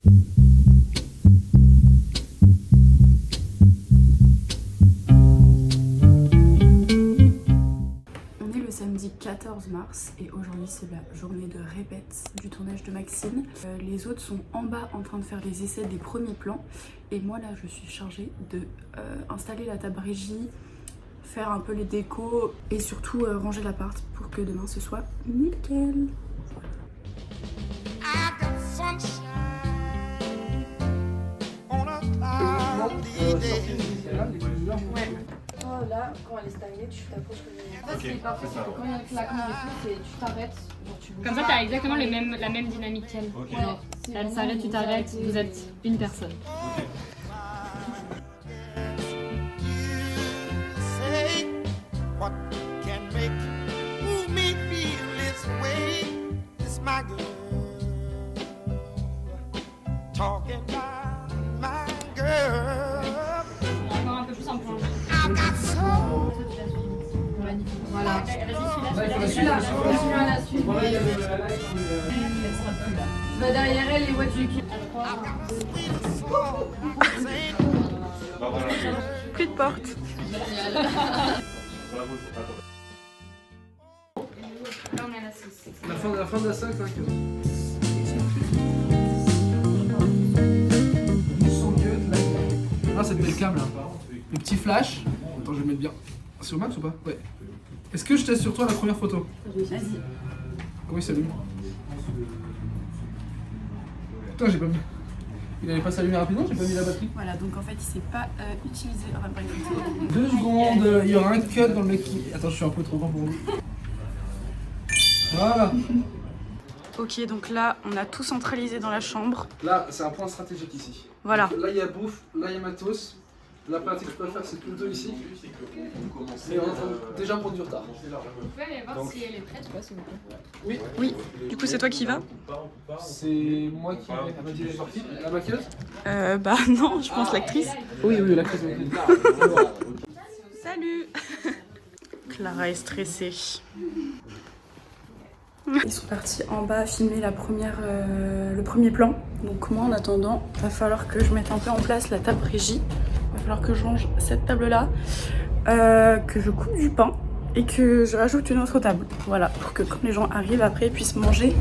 On est le samedi 14 mars et aujourd'hui c'est la journée de répète du tournage de Maxine. Les autres sont en bas en train de faire les essais des premiers plans et moi là je suis chargée de installer la table régie, faire un peu les décos et surtout ranger l'appart pour que demain ce soit nickel. Ouais. Oh, là, quand elle est stagnée, tu t'approches comme une... Okay. C'est pas possible. Quand il y a un claquement et tout, tu t'arrêtes. Comme ça, t'as exactement la même dynamique qu'elle. Okay. Ouais. Elle s'arrête, tu t'arrêtes, vous êtes une personne. Okay. Encore un peu plus en plonge. Voilà. Vas-y, Celui-là, celui-là, la suite. Tu vas derrière elle et voitures qui... Plus de porte. Là, on est à la 6. La fin de la 5, 5. Ah, c'est le webcam là. Le petit flash. Attends, je vais le mettre bien. C'est au max ou pas? Ouais. Est-ce que je teste sur toi la première photo? Vas-y. Comment il s'allume? Putain, j'ai pas mis. Il avait pas s'allumer rapidement, j'ai pas mis la batterie. Voilà, donc en fait il s'est pas utilisé. Enfin, pas utilisé. 2 secondes, il y aura un cut dans le mec qui. Attends, je suis un peu trop grand pour vous. Voilà. Ok, donc là on a tout centralisé dans la chambre. Là, c'est un point stratégique ici. Voilà. Donc, là, il y a bouffe, là, il y a matos. La pratique que je peux faire, c'est plutôt ici. Et on est en train de déjà prendre du retard. Vous pouvez aller voir si elle est prête ou pas, s'il vous plaît. Oui. Du coup c'est toi qui vas? C'est moi qui elle m'a dit elle est partie. La maquilleuse? Bah non, je pense l'actrice. Oui, l'actrice. Salut. Clara est stressée. Ils sont partis en bas filmer le premier plan. Donc moi en attendant, va falloir que je mette un peu en place la table régie. Va falloir que je range cette table là, que je coupe du pain et que je rajoute une autre table. Voilà, pour que quand les gens arrivent après ils puissent manger.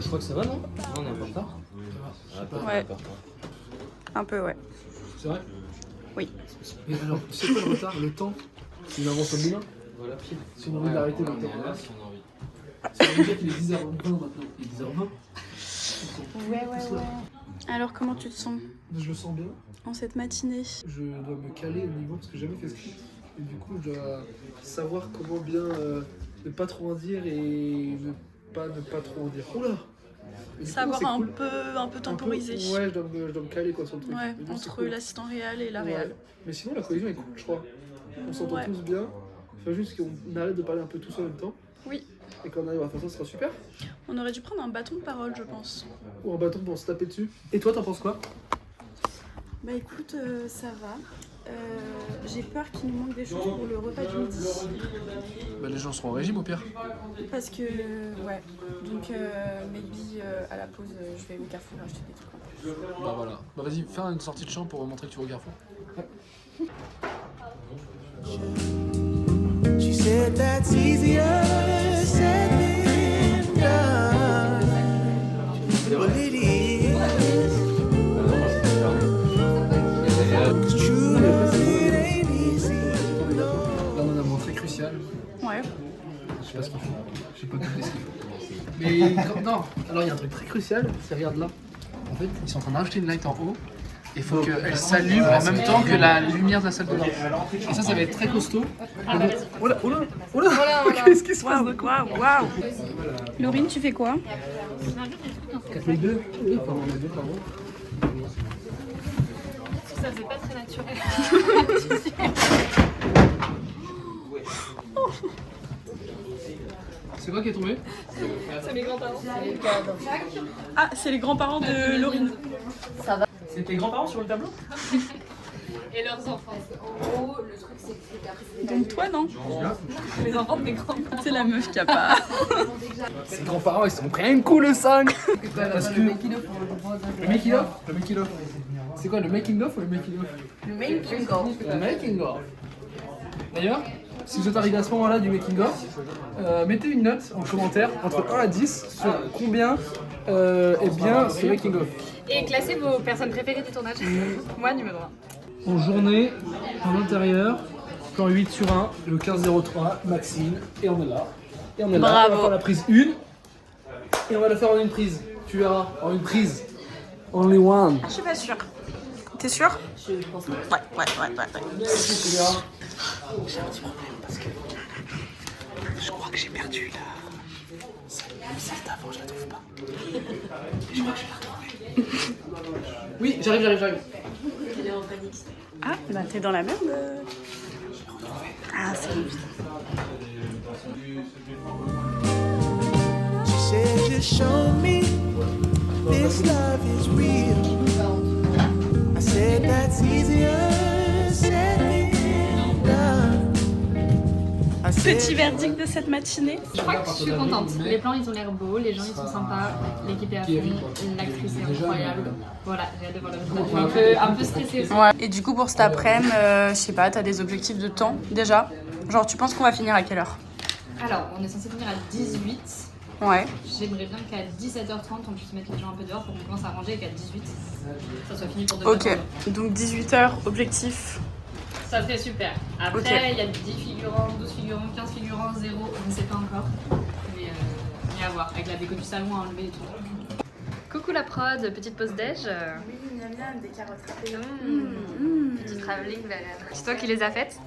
Je crois que ça va, non? Non, on est un peu en retard. Ouais. Un peu, ouais. C'est vrai? Oui. Et alors, c'est quoi le retard? Le temps? C'est une invention de l'humain? Voilà, pile. Si on a envie d'arrêter le temps. Si on a envie. Ça veut dire qu'il est 10h20 maintenant. Il est 10h20. Ouais. Alors comment tu te sens Je le sens bien. en cette matinée? Je dois me caler au niveau parce que j'ai jamais fait script. Et du coup, je dois savoir comment bien ne pas trop en dire et ne pas trop en dire. Oula! Et du coup, Savoir c'est cool. un peu temporiser. Ouais, je dois me caler quoi sur le truc. Ouais, Et du coup, c'est entre cool. l'assistant réel et la Ouais. réal. Mais sinon, la cohésion est cool, je crois. On s'entend Ouais. tous bien. Il faut juste qu'on arrête de parler un peu tous en même temps. Oui. Et quand on arrive à faire ça, ce sera super. On aurait dû prendre un bâton de parole, je pense. Ou un bâton pour se taper dessus. Et toi, t'en penses quoi? Bah écoute, ça va. J'ai peur qu'il nous manque des choses pour le repas du midi. Bah, les gens seront au régime au pire. Parce que, ouais. Donc, maybe à la pause, je vais au Carrefour acheter des trucs. Bah voilà. Bah vas-y, fais une sortie de champ pour montrer que tu vas au Carrefour. She said that's easier said than done. Well, it is. 'Cause true love, it ain't easy. Là, on a un moment très crucial. Ouais. Je sais pas ce qu'il faut. Je sais pas tout ce qu'il faut. Mais non, alors il y a un truc très crucial, c'est regarde là. En fait, ils sont en train d'ajouter une light en haut. Il faut qu'elle s'allume en même temps que la lumière de la salle de bain. Et ça va être très costaud. Oula, qu'est-ce qui se passe? Waouh. Laurine, tu fais quoi? 4002. Oui, pardon, on a deux, pardon. Ça faisait pas très naturel. C'est quoi qui est tombé? C'est mes grands-parents. Ah, c'est les grands-parents de Laurine. C'est tes grands-parents sur le tableau? Et leurs enfants. En gros, le truc c'est que Donc toi, non? Les enfants de mes grands-parents. C'est la meuf qui a pas... Ses grands-parents ils sont pris un coup le 5. Parce que... Le making-of. Le making-of. C'est quoi, le making-of ou le making-of? le making-of. Le making-of. D'ailleurs, si vous êtes arrivé à ce moment-là du making-of, mettez une note en commentaire entre 1 à 10 sur combien est bien ce making-of. Et classez vos personnes préférées du tournage. Moi, numéro 1. En journée, en intérieur, plan 8 sur 1, le 1503, Maxine, et on est là. Et on est là, Bravo. on va faire la prise 1, et on va la faire en une prise. Tu verras, en une prise. Only one. Je suis pas sûre. T'es sûre? Je pense que Ouais. Tu verras. J'ai un petit problème parce que je crois que j'ai perdu la celle d'avant, je la trouve pas. Je crois que je l'ai retrouvée. Oui, j'arrive. il est en panique. Ah, bah t'es dans la merde. Ah, c'est bon. She said, just show me this love is real. I said, that's easier said than done. I said, Petit verdict de cette matinée. Je crois que je suis contente. Les plans, ils ont l'air beaux, les gens, ils sont sympas, l'équipe est à fond, l'actrice est incroyable. Voilà, j'ai hâte de voir le résultat. Je suis un peu stressée aussi. Ouais. Et du coup, pour cet après-midi, je sais pas, t'as des objectifs de temps déjà? Genre, tu penses qu'on va finir à quelle heure? Alors, on est censé finir à 18. Ouais. J'aimerais bien qu'à 17h30, on puisse mettre les gens un peu dehors pour qu'on commence à ranger et qu'à 18, ça soit fini pour demain. Ok, donc 18h, objectif. Ça serait super. Après, Ok. il y a 10 figurants, 12 figurants, 15 figurants, 0, on ne sait pas encore. Mais à voir, avec la déco du salon à enlever et tout. Coucou la prod, petite pause déj. Oui, miam miam, des carottes râpées. Petit travelling vers... C'est toi qui les as faites?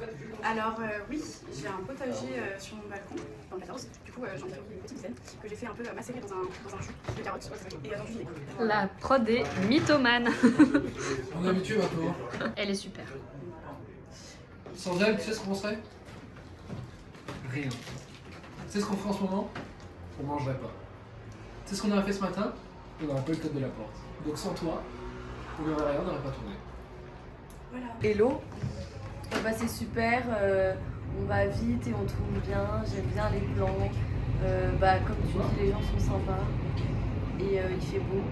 Alors oui, j'ai un potager sur mon balcon dans le 14. Du coup, j'en ai fait une petite dizaine que j'ai fait un peu macérer dans un jus de carottes et dans du vinaigre. La prod est mythomane. On est habitué maintenant. Elle est super. Sans elle, tu sais ce qu'on serait? Rien. Tu sais ce qu'on fait en ce moment? On mangerait pas. Tu sais ce qu'on aurait fait ce matin? On aurait pas eu le code de la porte. Donc sans toi, on n'aurait rien, on n'aurait pas tourné. Voilà. Hello. Bah, c'est super. On va vite et on tourne bien. J'aime bien les plans. Bah, comme tu dis, les gens sont sympas. Et il fait beau.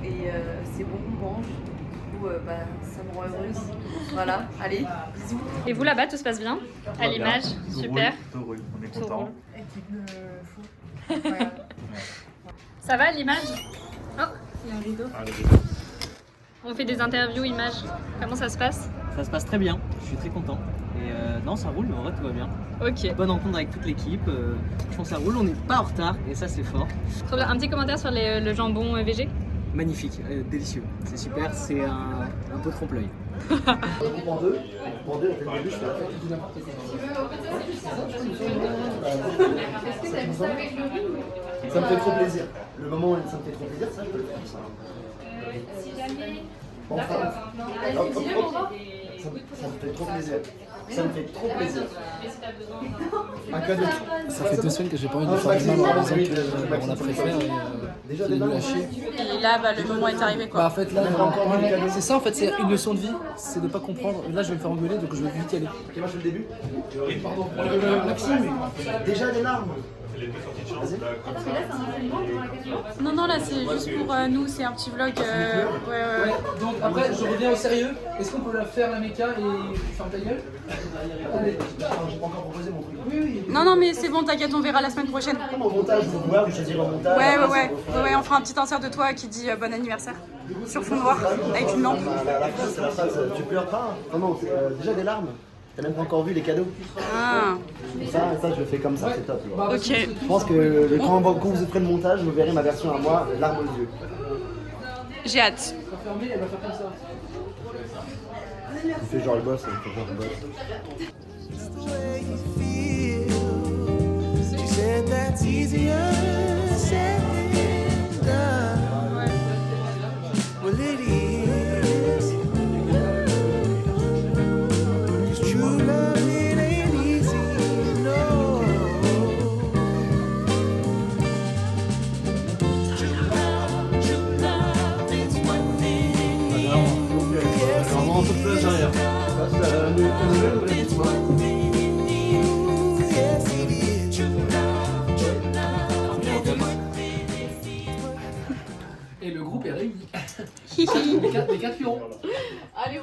Et c'est bon, on mange. Du coup, bah, ça me rend heureuse. Voilà, allez, bisous. Et vous là-bas, tout se passe bien? À l'image, super. Tout roule, on est Tout content. roule. Équipe fou. Ça va l'image? Oh, il y a un rideau. On fait des interviews images. Comment ça se passe? Ça se passe très bien, je suis très content. Et non, ça roule, mais en vrai, tout va bien. Ok. Bonne rencontre avec toute l'équipe. Je pense que ça roule, on n'est pas en retard, et ça, c'est fort. Trop bien. Un petit commentaire sur le jambon VG? Magnifique, délicieux. C'est super, c'est un peu trompe-l'œil. En deux, on fait le début, je fais la fête. Ça me fait trop plaisir. Le moment où ça me fait trop plaisir, ça, je peux le faire. Ça. Si jamais. Bon, D'accord. hop, hop, hop. Ça me fait trop plaisir. Ça me fait trop plaisir. Mais si t'as besoin Un cadeau. Ça fait 2 semaines que j'ai pas envie de faire du mal en disant qu'on a préféré Déjà qu'il est des nul à chier. Et là, bah, le moment est arrivé Bah quoi. en fait là, c'est ça en fait, c'est une leçon de vie, c'est de pas comprendre. Là je vais me faire engueuler donc je vais vite y aller. Ok, moi je fais le début. Pardon. Maxime, déjà des larmes. Vas-y. Non, là c'est juste pour nous, c'est un petit vlog. Ouais. Donc après je reviens au sérieux. Est-ce qu'on peut la faire la méca et ferme ta gueule? J'ai pas encore proposé mon truc. Oui. Non, mais c'est bon, t'inquiète, on verra la semaine prochaine. Comme au montage, vous pouvez choisir un montage. Ouais, on fera un petit insert de toi qui dit bon anniversaire sur fond noir avec une lampe. La phrase, c'est la phrase, tu pleures pas. Non, c'est déjà des larmes. T'as même pas encore vu les cadeaux. Ah, Ça, je le fais comme ça, c'est top. ok. Je pense que quand vous êtes prêt de montage, vous verrez ma version à moi, larmes aux yeux. J'ai hâte. Fermée, elle va faire comme ça. Il fait genre le boss, il fait genre le boss. Just the way you feel. She said that's easier said than done. Well, it is. 'Cause true love, it ain't easy, no. est réuni. Les 4 lions. Allez,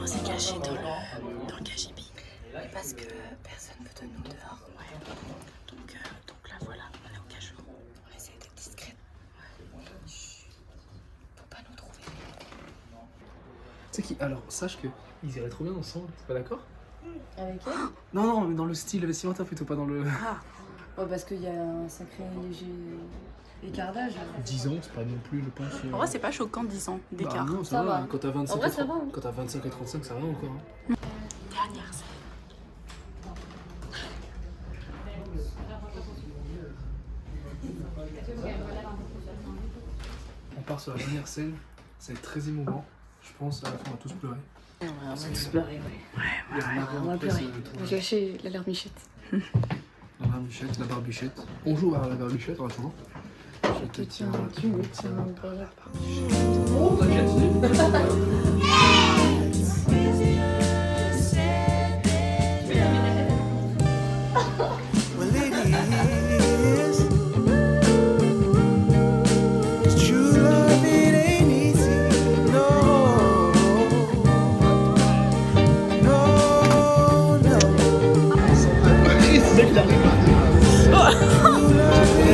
On s'est caché dans le KGB. Parce que personne ne veut de nous dehors. Ouais. Donc là voilà, on est au cachot. On essaie d'être discrète. Ouais. Chut. Faut pas nous trouver. Tu sais qui. Alors, sache que ils iraient trop bien ensemble, t'es pas d'accord? Avec elle? Non, non, mais dans le style vestimentaire plutôt, pas dans le. Ouais, parce qu'il y a un sacré léger écart d'âge. 10 ans, c'est pas non plus, je pense. En vrai, c'est pas choquant 10 ans d'écart. Bah non, Ça va. Quand t'as 25, En vrai, ça va, hein. Quand t'as 25 et 35, ça va encore. Hein. Dernière scène. On part sur la dernière scène, ça va être très émouvant. Je pense à la fin on va tous pleurer. On va tous pleurer, ouais. Il y a un On va pleurer. tournage. J'ai caché la larmichette. La barbichette, la barbichette. On joue à la barbichette en attendant. Je te tiens, tu me tiens. Oh, on a déjà Well, it is. 'Cause true love, it ain't easy. No. No, no. True love,